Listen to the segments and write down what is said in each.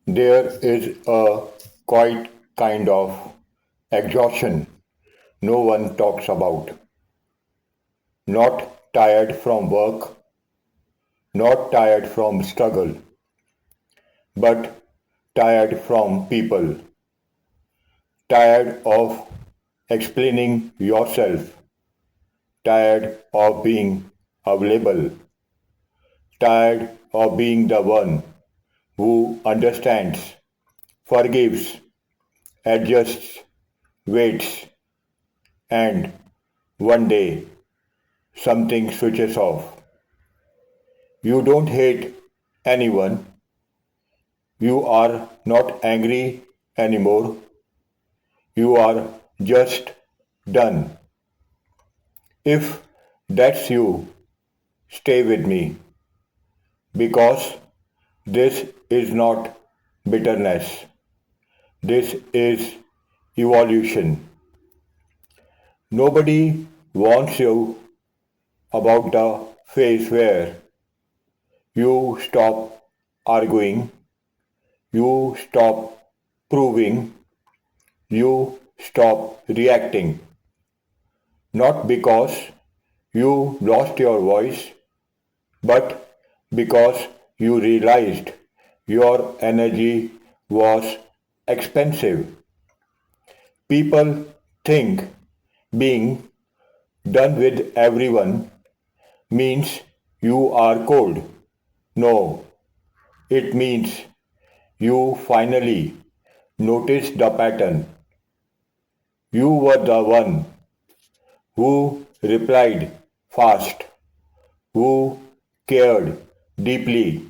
There is a quiet kind of exhaustion no one talks about. Not tired from work, not tired from struggle, but tired from people. Tired of explaining yourself, tired of being available, tired of being the one who understands, forgives, adjusts, waits, and one day something switches off. You don't hate anyone, you are not angry anymore, you are just done. If that's you, stay with me because this is not bitterness, this is evolution. Nobody warns you about the phase where you stop arguing, you stop proving, you stop reacting. Not because you lost your voice, but because you realized your energy was expensive. People think being done with everyone means you are cold. No, it means you finally noticed the pattern. You were the one who replied fast, who cared deeply,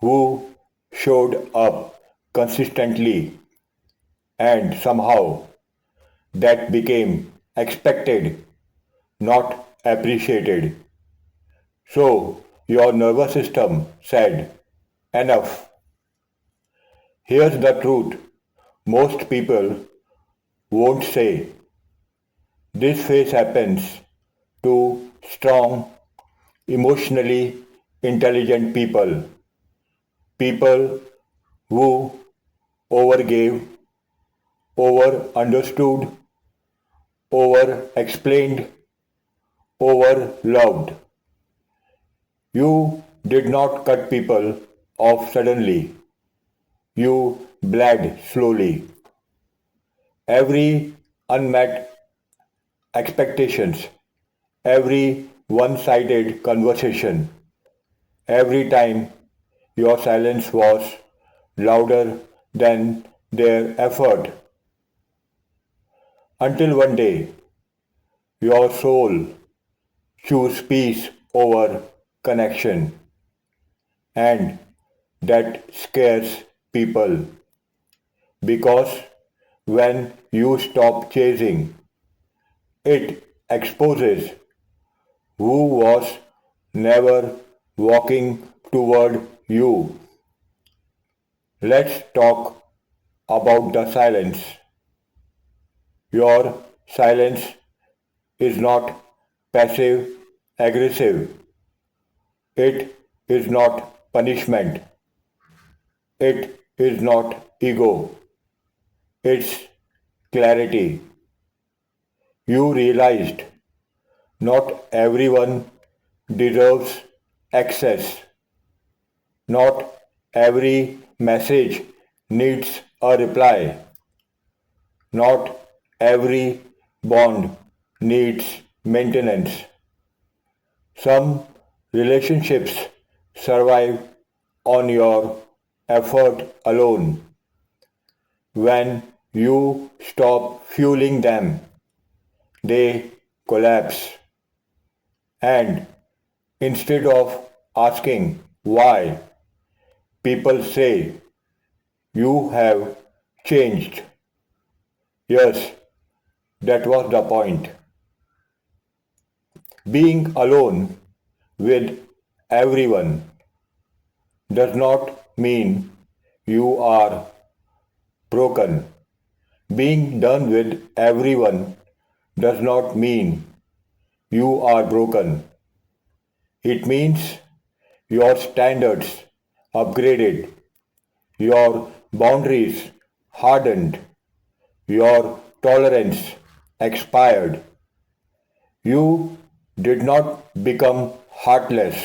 who showed up consistently, and somehow that became expected, not appreciated. So your nervous system said, enough. Here's the truth most people won't say. This phase happens to strong, emotionally intelligent people, people who overgave, over understood, over explained, over loved. You did not cut people off suddenly. You bled slowly. Every unmet expectations, every one-sided conversation, every time your silence was louder than their effort, until one day your soul chose peace over connection, and that scares people because when you stop chasing, it exposes who was never walking toward you. Let's talk about the silence. Your silence is not passive aggressive. It is not punishment. It is not ego. It's clarity. You realized not everyone deserves access. Not every message needs a reply. Not every bond needs maintenance. Some relationships survive on your effort alone. When you stop fueling them, they collapse. And instead of asking why, people say you have changed. Yes, that was the point. Being alone with everyone does not mean you are broken. Being done with everyone does not mean you are broken. It means your standards upgraded, Your boundaries hardened. Your tolerance expired. You did not become heartless.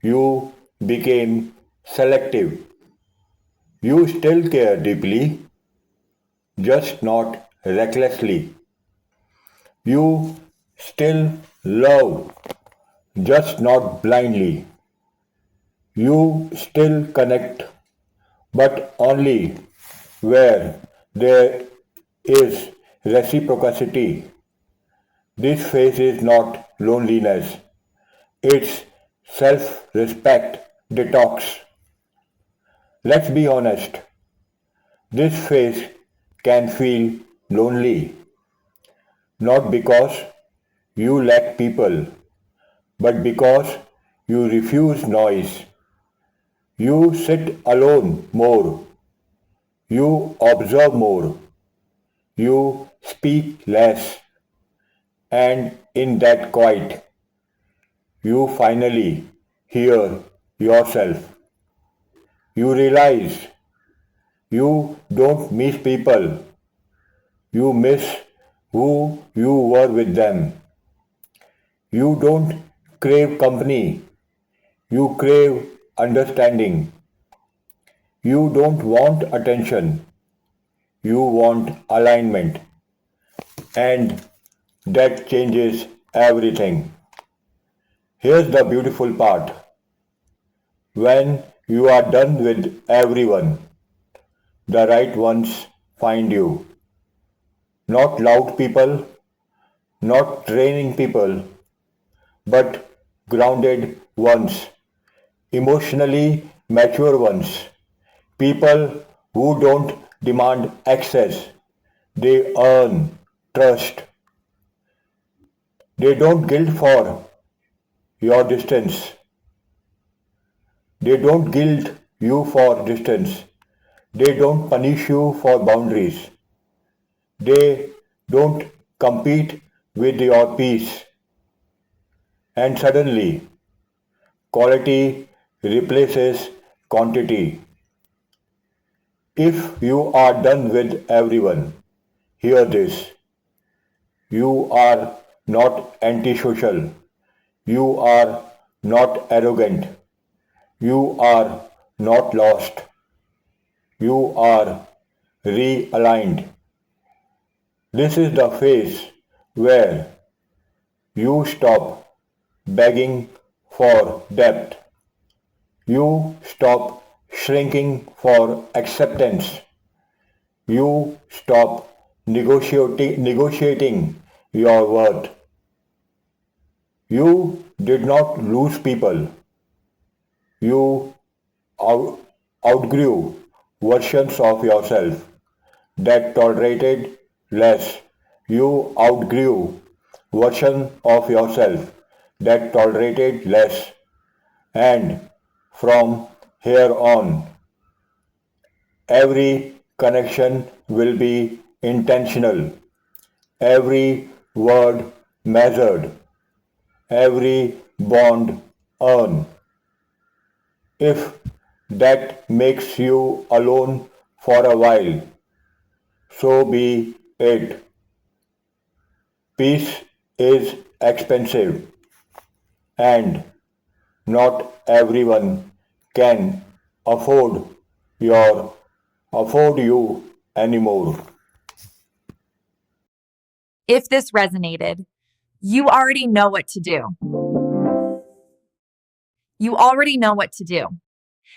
You became selective. You still care deeply, just not recklessly. You still love, just not blindly. You still connect, but only where there is reciprocity. This phase is not loneliness, it's self respect detox. Let's be honest, this phase can feel lonely, not because you lack people, but because you refuse noise. You sit alone more, you observe more, you speak less, and in that quiet, you finally hear yourself. You realize you don't miss people, you miss who you were with them. You don't crave company, you crave understanding. You don't want attention, you want alignment. And that changes everything. Here's the beautiful part. When you are done with everyone, the right ones find you. Not loud people, not training people, but grounded ones, emotionally mature ones, people who don't demand access, they earn trust. They don't guilt for your distance. They don't guilt you for distance. They don't punish you for boundaries. They don't compete with your peace. And suddenly, quality replaces quantity. If you are done with everyone, hear this. You are not antisocial. You are not arrogant. You are not lost. You are realigned. This is the phase where you stop begging for depth. You stop shrinking for acceptance. You stop negotiating your worth. You did not lose people. You out- outgrew versions of yourself that tolerated less. You outgrew version of yourself that tolerated less. And from here on, every connection will be intentional, every word measured, every bond earned. If that makes you alone for a while, so be it. Peace is expensive, and not everyone can afford your afford you anymore. If this resonated, you already know what to do. You already know what to do.